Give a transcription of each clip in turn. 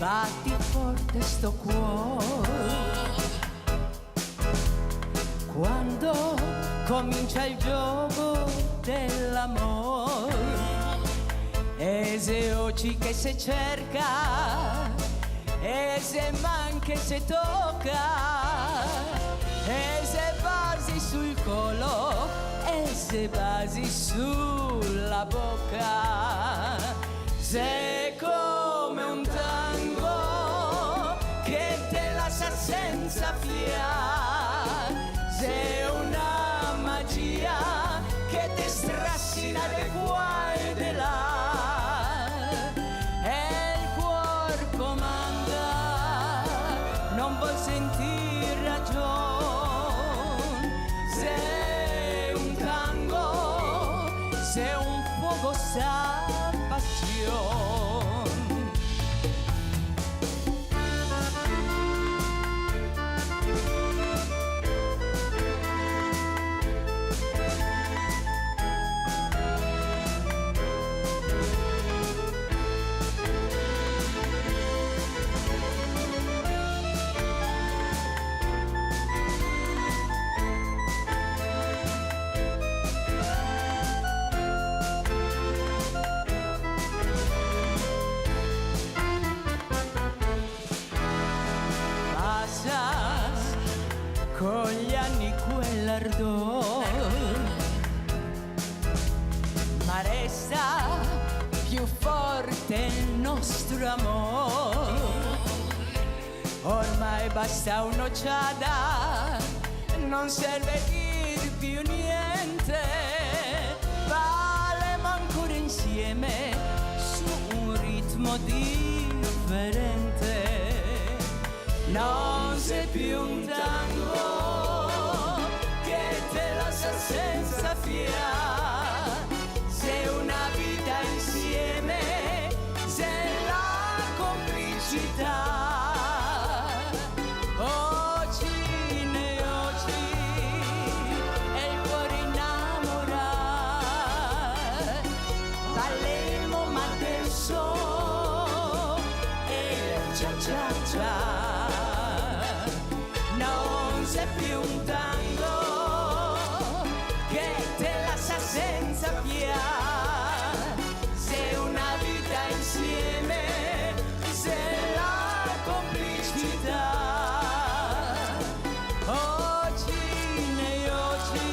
batti forte sto cuore. Quando comincia il gioco dell'amore, e se oggi che se cerca, e se manca se tocca, e se basi sul collo, e se basi sulla bocca. Sei come un tango che te lascia senza fiato. Sei una magia che ti strascina di qua e di là. E il cuore comanda, non vuol sentire ragione. Sei un tango, sei un fuoco sa passione. Con gli anni quell'ardore, ma resta più forte il nostro amore. Ormai basta un'occhiata, non serve dir più niente. Balemo ancora insieme su un ritmo differente. Non sei più un tango che te lascia senza fiato. Sei una vita insieme, sei la complicità. Oggi ne oggi è il cuore innamorato. Balleremo ma adesso è già già già. Sei più un tango che te lascia senza fiato. Sei una vita insieme, sei la complicità. Oggi nei oggi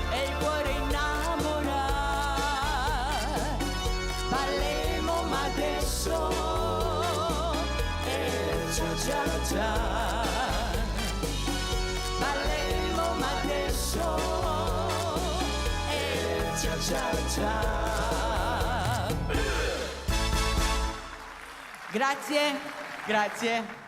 è il cuore innamorato. Balleremo ma adesso è già già già. Grazie, grazie.